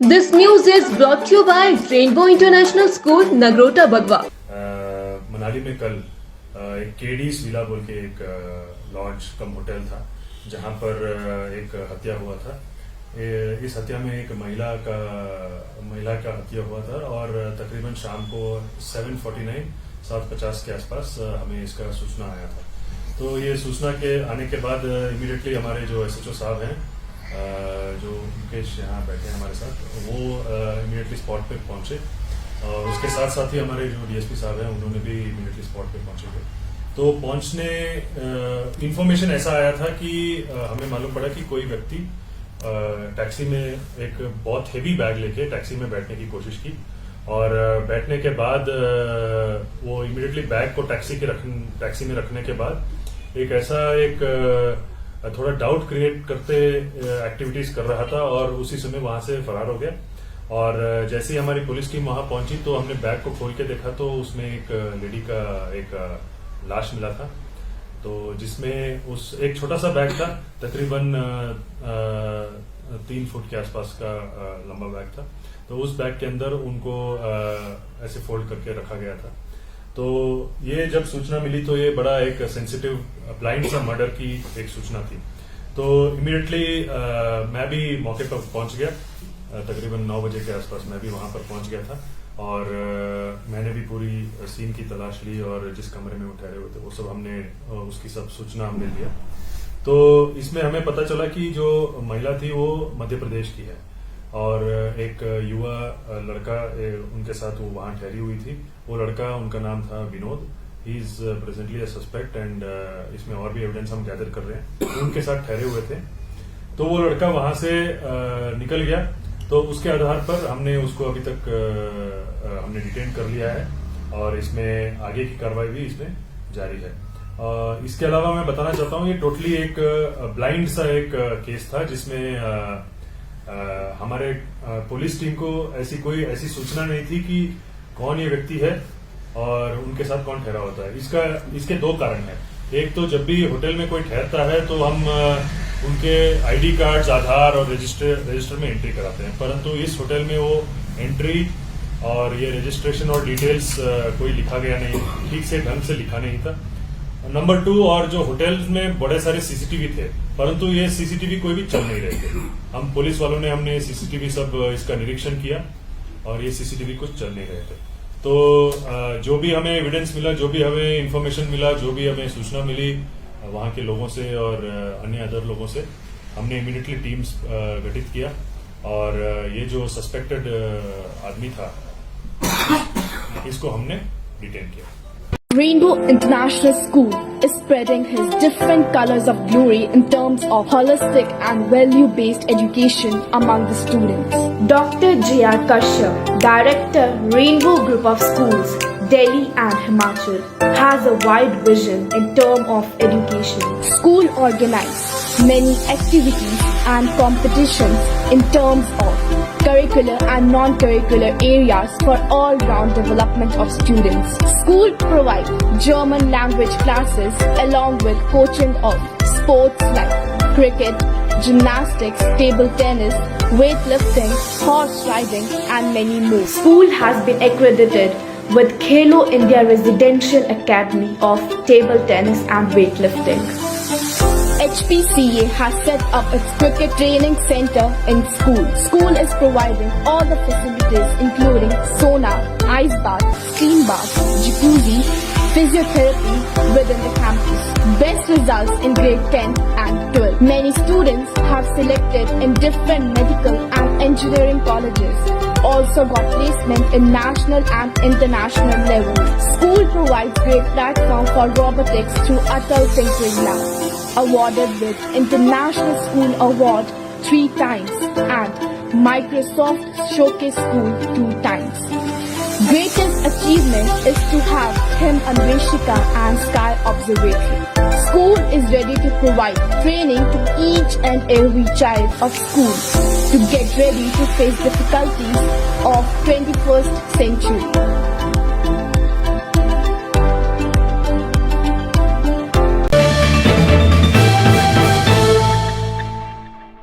This news is brought to you by Rainbow International School, Nagrota, Bagwa. Manali में कल एक केडीज villa बोल के एक लॉज कम होटल था जहां पर एक हत्या हुआ था। इस हत्या में एक महिला का हत्या हुआ था और तकरीबन शाम को 7:50 के आसपास हमें इसका सूचना आया था। तो ये सूचना के आने के बाद इमीडिएटली हमारे जो एसएचओ साहब हैं, जो मुकेश यहाँ बैठे हैं हमारे साथ, वो इमीडिएटली स्पॉट पे पहुंचे और उसके साथ साथ ही हमारे जो डीएसपी साहब हैं उन्होंने भी इमीडिएटली स्पॉट पे पहुंचे थे। तो पहुंचने इंफॉर्मेशन ऐसा आया था कि हमें मालूम पड़ा कि कोई व्यक्ति टैक्सी में एक बहुत हेवी बैग लेके टैक्सी में बैठने की कोशिश की और बैठने के बाद वो इमीडिएटली बैग को टैक्सी में रखने के बाद एक थोड़ा डाउट क्रिएट करते एक्टिविटीज कर रहा था और उसी समय वहां से फरार हो गया। और जैसे ही हमारी पुलिस टीम वहां पहुंची तो हमने बैग को खोल के देखा तो उसमें एक लेडी का एक लाश मिला था। तो जिसमें एक छोटा सा बैग था, तकरीबन 3 फुट के आसपास का लंबा बैग था। तो उस बैग के अंदर उनको ऐसे फोल्ड करके रखा गया था। तो ये जब सूचना मिली तो ये बड़ा एक सेंसिटिव ब्लाइंड सा मर्डर की एक सूचना थी। तो इमीडिएटली मैं भी मौके पर पहुंच गया, तकरीबन 9 बजे के आसपास मैं भी वहां पर पहुंच गया था और मैंने भी पूरी सीन की तलाश ली और जिस कमरे में वो ठहरे हुए थे वो सब हमने उसकी सब सूचना हमने लिया। तो इसमें हमें पता चला कि जो महिला थी वो मध्य प्रदेश की है और एक युवा लड़का उनके साथ वो वहां ठहरी हुई थी। वो लड़का, उनका नाम था Vinod. He is presently a suspect and इसमें और भी एविडेंस हम गैदर कर रहे हैं। उनके साथ ठहरे हुए थे। तो वो लड़का वहां से निकल गया। तो उसके आधार पर हमने उसको अभी तक हमने डिटेन कर लिया है और इसमें आगे की कार्रवाई भी इसमें जारी है। इसके अलावा मैं बताना चाहता हूँ ये टोटली एक ब्लाइंड सा एक केस था जिसमें हमारे पुलिस टीम को ऐसी सूचना नहीं थी कि कौन ये व्यक्ति है और उनके साथ कौन ठहरा होता है। इसके 2 कारण हैं। एक तो जब भी होटल में कोई ठहरता है तो हम उनके आईडी कार्ड्स, आधार और रजिस्टर में एंट्री कराते हैं, परंतु इस होटल में वो एंट्री और ये रजिस्ट्रेशन और डिटेल्स कोई लिखा गया नहीं, ठीक से ढंग से लिखा नहीं था। नंबर 2, और जो होटल्स में बड़े सारे सीसीटीवी थे परंतु ये सीसीटीवी कोई भी चल नहीं रहे थे। हम पुलिस वालों ने हमने सीसीटीवी सब इसका निरीक्षण किया और ये सीसीटीवी कुछ चल नहीं रहे थे। तो जो भी हमें एविडेंस मिला, जो भी हमें इंफॉर्मेशन मिला, जो भी हमें सूचना मिली वहां के लोगों से और अन्य अदर लोगों से, हमने इमीडिएटली टीम्स गठित किया और ये जो सस्पेक्टेड आदमी था इसको हमने डिटेन किया। Rainbow International School is spreading his different colors of glory in terms of holistic and value-based education among the students. Dr. J.R. Kashyap, Director, Rainbow Group of Schools, Delhi and Himachal, has a wide vision in terms of education. School organizes many activities and competitions in terms of curricular and non-curricular areas for all-round development of students. School provides German language classes along with coaching of sports like cricket, gymnastics, table tennis, weightlifting, horse riding and many more. School has been accredited with Khelo India Residential Academy of Table Tennis and Weightlifting. HPCA has set up its cricket training center in school. School is providing all the facilities including sauna, ice bath, steam bath, jacuzzi, physiotherapy within the campus. Best results in grade 10 and 12. Many students have selected in different medical and engineering colleges. Also got placement in national and international level. School provides great platform for robotics through Atal Tinkering Lab. Awarded with International School Award 3 times and Microsoft Showcase School 2 times. Greatest achievement is to have him Anveshika and Sky Observatory. School is ready to provide training to each and every child of school to get ready to face difficulties of 21st century.